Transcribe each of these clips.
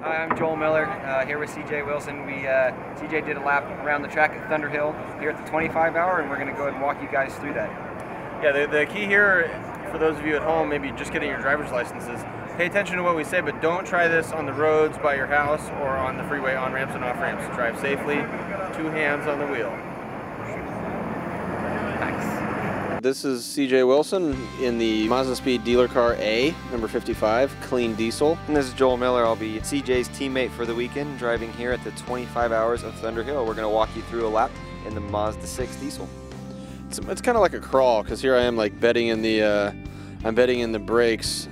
Hi, I'm Joel Miller, here with CJ Wilson. CJ did a lap around the track at Thunderhill here at the 25 hour, and we're going to go ahead and walk you guys through that. Yeah, the key here, for those of you at home, maybe just getting your driver's licenses, pay attention to what we say, but don't try this on the roads by your house or on the freeway on-ramps and off-ramps. Drive safely, 2 hands on the wheel. Thanks. This is CJ Wilson in the Mazda Speed Dealer Car A, number 55, clean diesel. And this is Joel Miller. I'll be CJ's teammate for the weekend, driving here at the 25 hours of Thunderhill. We're going to walk you through a lap in the Mazda 6 diesel. It's kind of like a crawl, because here I am like bedding in the, I'm bedding in the brakes.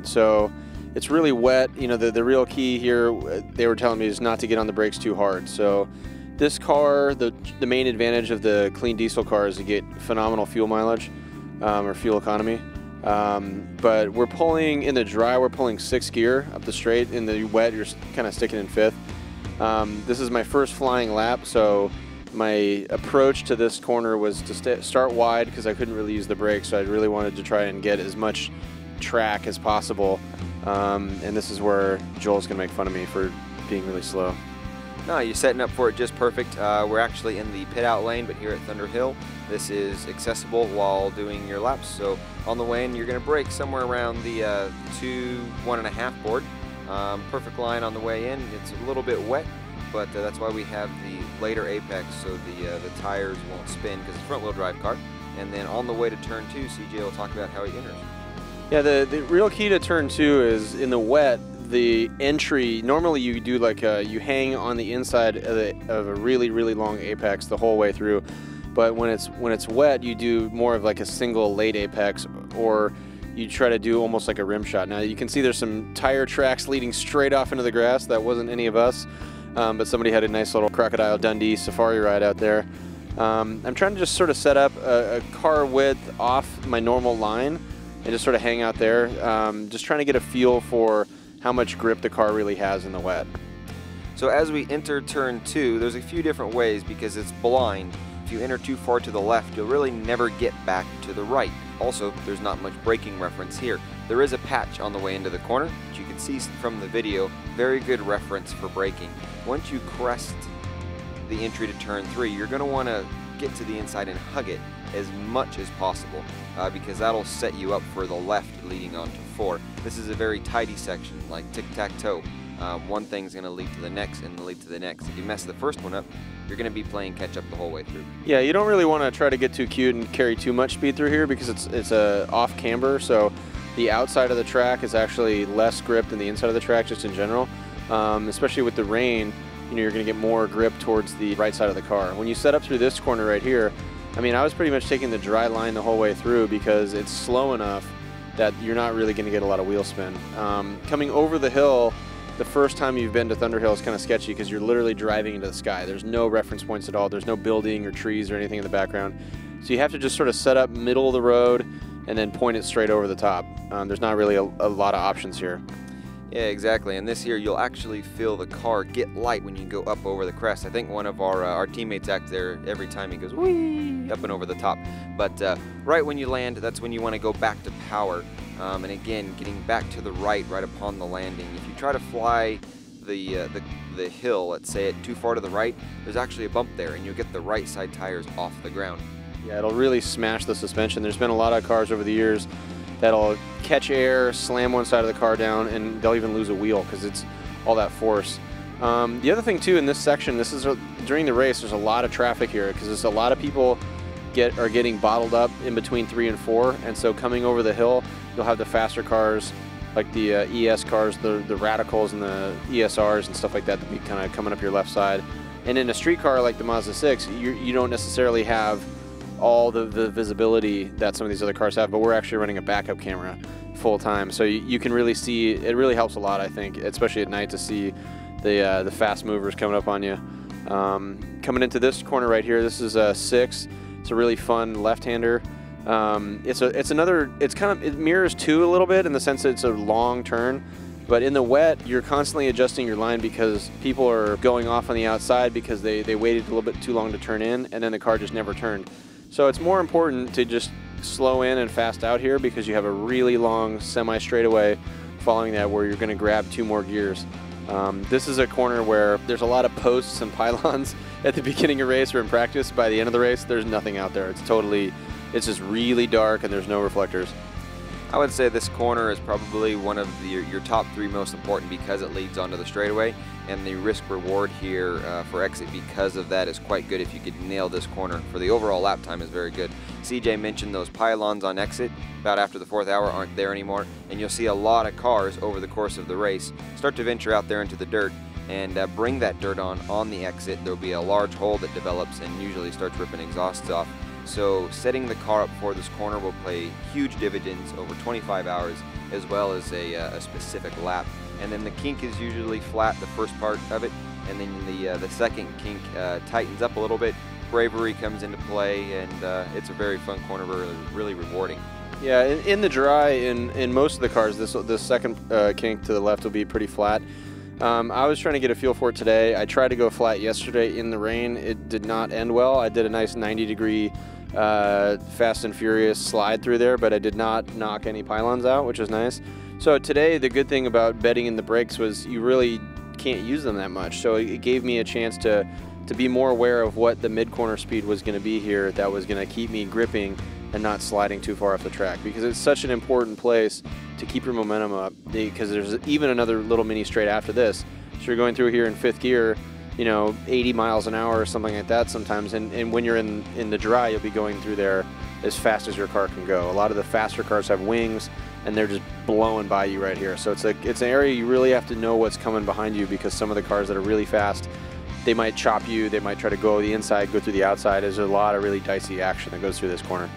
So it's really wet. You know, the real key here, they were telling me, is not to get on the brakes too hard. So this car, the main advantage of the clean diesel car is to get phenomenal fuel mileage or fuel economy. But we're pulling, in the dry, we're pulling 6th gear up the straight. In the wet, you're kind of sticking in 5th. This is my first flying lap, so my approach to this corner was to start wide because I couldn't really use the brakes, so I really wanted to try and get as much track as possible. And this is where Joel's going to make fun of me for being really slow. No, you're setting up for it just perfect. We're actually in the pit out lane, but here at Thunderhill, this is accessible while doing your laps. So on the way in, you're going to brake somewhere around the 1.5 board. Perfect line on the way in. It's a little bit wet, but that's why we have the later apex, so the tires won't spin because it's a front-wheel drive car. And then on the way to turn 2, CJ will talk about how he enters. Yeah, the real key to turn 2 is in the wet. The entry, normally you do like you hang on the inside of a really, really long apex the whole way through, but when it's wet, you do more of like a single late apex, or you try to do almost like a rim shot. Now you can see there's some tire tracks leading straight off into the grass. That wasn't any of us, but somebody had a nice little Crocodile Dundee safari ride out there. I'm trying to just sort of set up a car width off my normal line and just sort of hang out there, just trying to get a feel for how much grip the car really has in the wet. So as we enter turn 2, there's a few different ways because it's blind. If you enter too far to the left, you'll really never get back to the right. Also, there's not much braking reference here. There is a patch on the way into the corner, which you can see from the video. Very good reference for braking. Once you crest the entry to turn 3, you're going to want to get to the inside and hug it as much as possible because that'll set you up for the left leading on to 4. This is a very tidy section, like tic-tac-toe. One thing's going to lead to the next and lead to the next. If you mess the first one up, you're going to be playing catch-up the whole way through. Yeah, you don't really want to try to get too cute and carry too much speed through here because it's a off camber, so the outside of the track is actually less grip than the inside of the track just in general. Especially with the rain, you know, you're going to get more grip towards the right side of the car. When you set up through this corner right here, I mean, I was pretty much taking the dry line the whole way through because it's slow enough that you're not really going to get a lot of wheel spin. Coming over the hill, the first time you've been to Thunderhill is kind of sketchy because you're literally driving into the sky. There's no reference points at all. There's no building or trees or anything in the background. So you have to just sort of set up middle of the road and then point it straight over the top. There's not really a lot of options here. Yeah, exactly. And this here, you'll actually feel the car get light when you go up over the crest. I think one of our teammates acts there every time he goes whee up and over the top. But right when you land, that's when you want to go back to power. And again, getting back to the right upon the landing. If you try to fly the hill, let's say it too far to the right, there's actually a bump there, and you'll get the right side tires off the ground. Yeah, it'll really smash the suspension. There's been a lot of cars over the years that'll catch air, slam one side of the car down, and they'll even lose a wheel because it's all that force. The other thing too in this section, this is during the race, there's a lot of traffic here because there's a lot of people are getting bottled up in between 3 and 4, and so coming over the hill, you'll have the faster cars like the ES cars, the Radicals and the ESRs and stuff like that be kind of coming up your left side. And in a street car like the Mazda 6, you don't necessarily have all the visibility that some of these other cars have, but we're actually running a backup camera full time, so you can really see. It really helps a lot, I think, especially at night, to see the fast movers coming up on you. Coming into this corner right here, this is a 6. It's a really fun left-hander. It mirrors 2 a little bit in the sense that it's a long turn, but in the wet, you're constantly adjusting your line because people are going off on the outside because they waited a little bit too long to turn in, and then the car just never turned. So it's more important to just slow in and fast out here because you have a really long semi-straightaway following that where you're going to grab 2 more gears. This is a corner where there's a lot of posts and pylons at the beginning of race or in practice. By the end of the race, there's nothing out there. It's just really dark and there's no reflectors. I would say this corner is probably one of your top 3 most important because it leads onto the straightaway, and the risk reward here for exit because of that is quite good if you could nail this corner. For the overall lap time is very good. CJ mentioned those pylons on exit about after the 4th hour aren't there anymore, and you'll see a lot of cars over the course of the race start to venture out there into the dirt and bring that dirt on the exit. There'll be a large hole that develops and usually starts ripping exhausts off. So setting the car up for this corner will pay huge dividends over 25 hours as well as a specific lap. And then the kink is usually flat the first part of it, and then the second kink tightens up a little bit. Bravery comes into play, and it's a very fun corner, really rewarding. Yeah, in the dry, in most of the cars, this second kink to the left will be pretty flat. I was trying to get a feel for it today. I tried to go flat yesterday in the rain. It did not end well. I did a nice 90-degree Fast and Furious slide through there, but I did not knock any pylons out, which is nice. So today, the good thing about bedding in the brakes was you really can't use them that much. So it gave me a chance to be more aware of what the mid-corner speed was going to be here that was going to keep me gripping and not sliding too far off the track, because it's such an important place to keep your momentum up, because there's even another little mini straight after this. So you're going through here in 5th gear, you know, 80 miles an hour or something like that sometimes, and when you're in the dry, you'll be going through there as fast as your car can go. A lot of the faster cars have wings, and they're just blowing by you right here. So it's an area you really have to know what's coming behind you, because some of the cars that are really fast, they might chop you, they might try to go the inside, go through the outside. There's a lot of really dicey action that goes through this corner.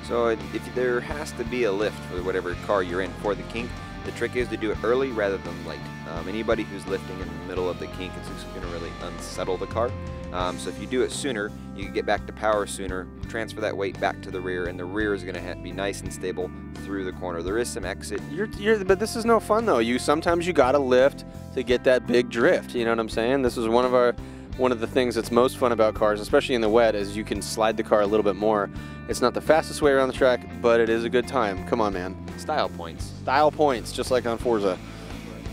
So if there has to be a lift for whatever car you're in for the kink, the trick is to do it early rather than late. Anybody who's lifting in the middle of the kink is just going to really unsettle the car. So if you do it sooner, you can get back to power sooner, transfer that weight back to the rear, and the rear is going to be nice and stable through the corner. There is some exit. But this is no fun though. Sometimes you got to lift to get that big drift. You know what I'm saying? This is one of the things that's most fun about cars, especially in the wet, is you can slide the car a little bit more. It's not the fastest way around the track, but it is a good time. Come on, man. Style points. Style points, just like on Forza.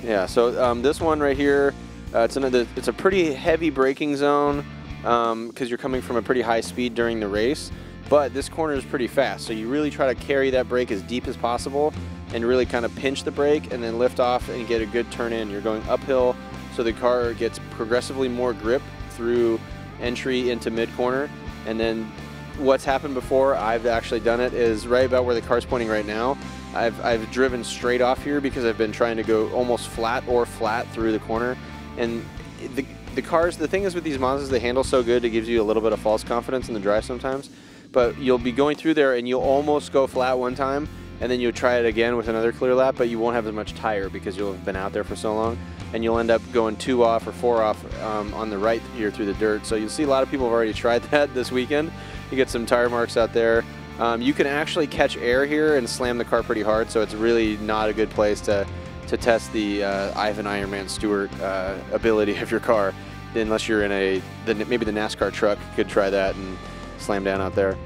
Yeah, so this one right here, it's a pretty heavy braking zone because you're coming from a pretty high speed during the race, but this corner is pretty fast, so you really try to carry that brake as deep as possible and really kind of pinch the brake and then lift off and get a good turn in. You're going uphill, so the car gets progressively more grip through entry into mid-corner. And then what's happened before, I've actually done it, is right about where the car's pointing right now. I've driven straight off here because I've been trying to go almost flat or flat through the corner. And the cars, the thing is with these Mazdas, they handle so good, it gives you a little bit of false confidence in the drive sometimes. But you'll be going through there and you'll almost go flat one time, and then you'll try it again with another clear lap, but you won't have as much tire because you'll have been out there for so long, and you'll end up going 2 off or 4 off on the right here through the dirt. So you'll see a lot of people have already tried that this weekend. You get some tire marks out there. You can actually catch air here and slam the car pretty hard, so it's really not a good place to test the Ivan Ironman Stewart ability of your car, unless you're in maybe the NASCAR truck could try that and slam down out there.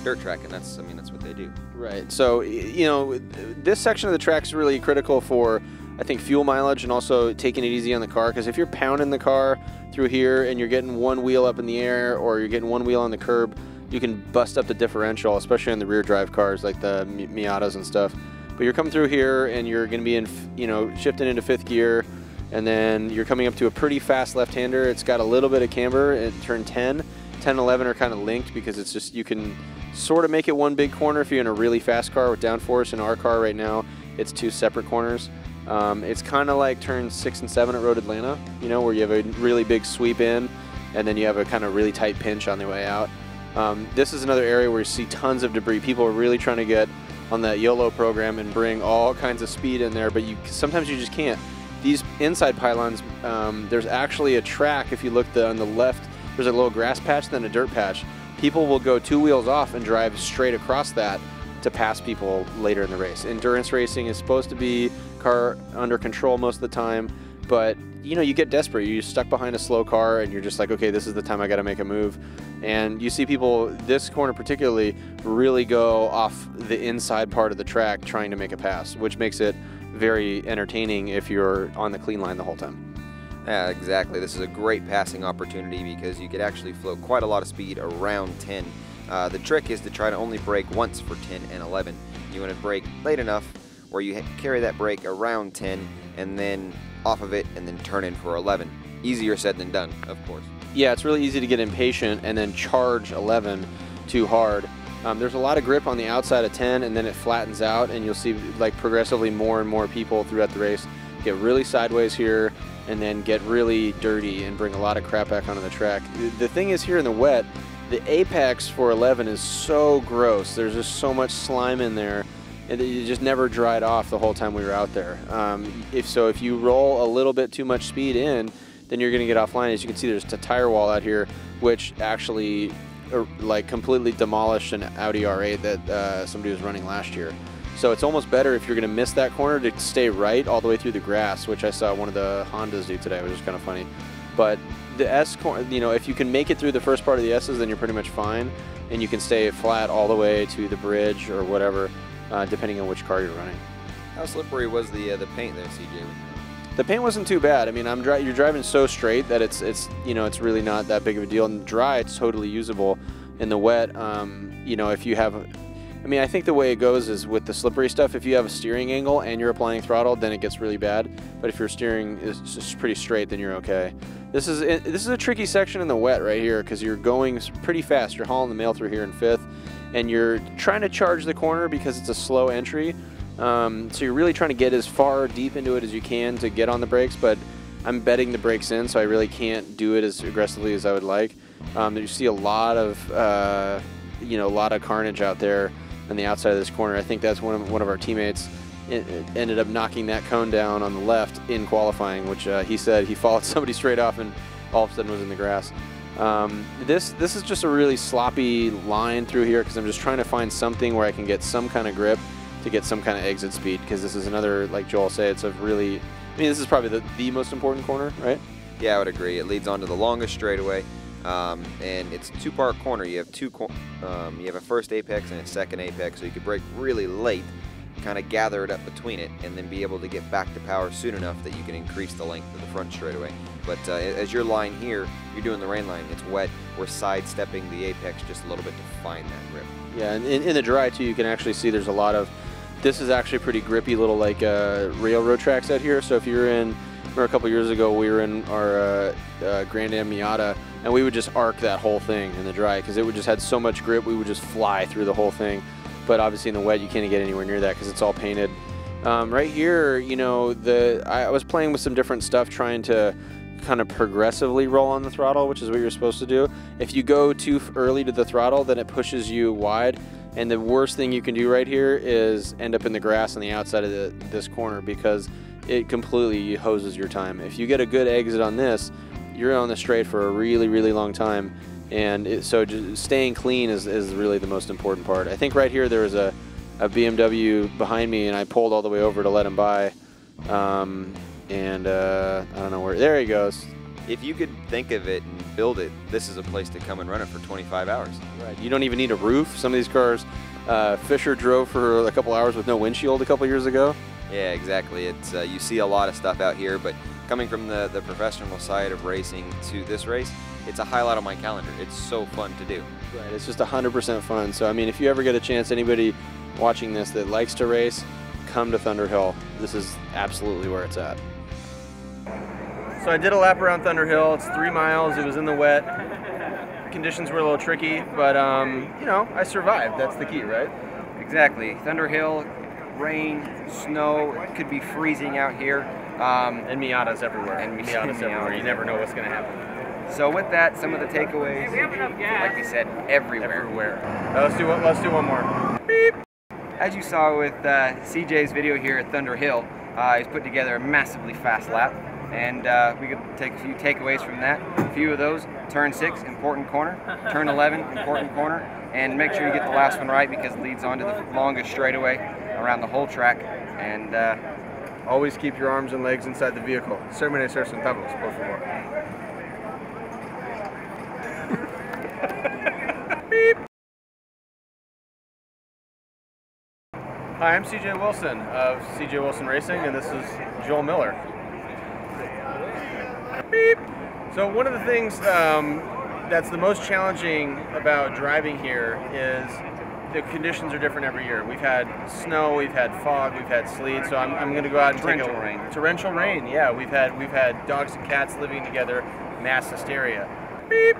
Dirt track, and that's what they do. Right. So, you know, this section of the track is really critical for, I think, fuel mileage and also taking it easy on the car, because if you're pounding the car through here and you're getting one wheel up in the air or you're getting one wheel on the curb, you can bust up the differential, especially on the rear drive cars like the Miatas and stuff. But you're coming through here and you're going to be in, you know, shifting into 5th gear, and then you're coming up to a pretty fast left-hander. It's got a little bit of camber at turn 10. 10 and 11 are kind of linked because it's just, you can sort of make it one big corner if you're in a really fast car with downforce. In our car right now, it's 2 separate corners. It's kind of like turn 6 and 7 at Road Atlanta, you know, where you have a really big sweep in and then you have a kind of really tight pinch on the way out. This is another area where you see tons of debris. People are really trying to get on that YOLO program and bring all kinds of speed in there, but sometimes you just can't. These inside pylons, there's actually a track. If you look on the left, there's a little grass patch, then a dirt patch. People will go 2 wheels off and drive straight across that to pass people later in the race. Endurance racing is supposed to be car under control most of the time, but you know, you get desperate. You're stuck behind a slow car and you're just like, okay, this is the time I got to make a move. And you see people, this corner particularly, really go off the inside part of the track trying to make a pass, which makes it very entertaining if you're on the clean line the whole time. Yeah, exactly. This is a great passing opportunity because you could actually flow quite a lot of speed around 10. The trick is to try to only brake once for 10 and 11. You want to brake late enough where you carry that brake around 10 and then off of it and then turn in for 11. Easier said than done, of course. Yeah, it's really easy to get impatient and then charge 11 too hard. There's a lot of grip on the outside of 10, and then it flattens out, and you'll see like progressively more and more people throughout the race get really sideways here and then get really dirty and bring a lot of crap back onto the track. The thing is, here in the wet, the apex for 11 is so gross. There's just so much slime in there, and it just never dried off the whole time we were out there. If you roll a little bit too much speed in, then you're going to get offline. As you can see, there's a tire wall out here, which actually like completely demolished an Audi R8 that somebody was running last year. So it's almost better if you're going to miss that corner to stay right all the way through the grass, which I saw one of the Hondas do today, which is kind of funny. But the S corner, you know, if you can make it through the first part of the S's, then you're pretty much fine, and you can stay flat all the way to the bridge or whatever, depending on which car you're running. How slippery was the paint there, CJ? The paint wasn't too bad. I mean, you're driving so straight that it's really not that big of a deal. In the dry, it's totally usable. In the wet, you know, if you have, I mean, I think the way it goes is with the slippery stuff. If you have a steering angle and you're applying throttle, then it gets really bad. But if your steering is just pretty straight, then you're okay. This is a tricky section in the wet right here because you're going pretty fast. You're hauling the mail through here in 5th, and you're trying to charge the corner because it's a slow entry. So you're really trying to get as far deep into it as you can to get on the brakes, but I'm bedding the brakes in, so I really can't do it as aggressively as I would like. You see a lot of a lot of carnage out there on the outside of this corner. I think that's one of our teammates ended up knocking that cone down on the left in qualifying, which he said he followed somebody straight off and all of a sudden was in the grass. This is just a really sloppy line through here because I'm just trying to find something where I can get some kind of grip to get some kind of exit speed, because this is another, like Joel said, it's a really, I mean, this is probably the most important corner, right? Yeah, I would agree. It leads onto the longest straightaway, and it's a two-part corner. You have you have a first apex and a second apex, so you could brake really late, kind of gather it up between it, and then be able to get back to power soon enough that you can increase the length of the front straightaway. But as your line here, you're doing the rain line. It's wet. We're sidestepping the apex just a little bit to find that grip. Yeah, and in the dry too, you can actually see there's a lot of. This is actually pretty grippy little like railroad tracks out here. So if you're in, remember a couple years ago we were in our Grand Am Miata, and we would just arc that whole thing in the dry because it would just had so much grip. We would just fly through the whole thing. But obviously in the wet you can't get anywhere near that because it's all painted. Right here, you know, I was playing with some different stuff, trying to kind of progressively roll on the throttle, which is what you're supposed to do. If you go too early to the throttle, then it pushes you wide. And the worst thing you can do right here is end up in the grass on the outside of this corner because it completely hoses your time. If you get a good exit on this, you're on the straight for a really, really long time. And so just staying clean is really the most important part. I think right here there was a BMW behind me, and I pulled all the way over to let him by. I don't know where, there he goes. If you could think of it and build it, this is a place to come and run it for 25 hours. Right. You don't even need a roof. Some of these cars, Fisher drove for a couple hours with no windshield a couple years ago. Yeah, exactly. It's you see a lot of stuff out here, but coming from the professional side of racing to this race, it's a highlight on my calendar. It's so fun to do. Right. It's just 100% fun. So, I mean, if you ever get a chance, anybody watching this that likes to race, come to Thunderhill. This is absolutely where it's at. So I did a lap around Thunderhill. It's 3 miles. It was in the wet. Conditions were a little tricky, but you know, I survived. That's the key, right? Exactly. Thunderhill, rain, snow, it could be freezing out here. And Miatas everywhere. And Miatas everywhere. You never know what's going to happen. So with that, some of the takeaways, like we said, everywhere. Let's do one more. Beep. As you saw with CJ's video here at Thunderhill, he's put together a massively fast lap. And we could take a few takeaways from that. A few of those: turn 6, important corner; turn 11, important corner; and make sure you get the last one right because it leads on to the longest straightaway around the whole track. And always keep your arms and legs inside the vehicle. Sermone ser centavos, por favor. Beep. Hi, I'm CJ Wilson of CJ Wilson Racing, and this is Joel Miller. Beep. So one of the things that's the most challenging about driving here is the conditions are different every year. We've had snow, we've had fog, we've had sleet. So I'm going to go out and take Torrential rain. Torrential rain, yeah. We've had dogs and cats living together, mass hysteria. Beep.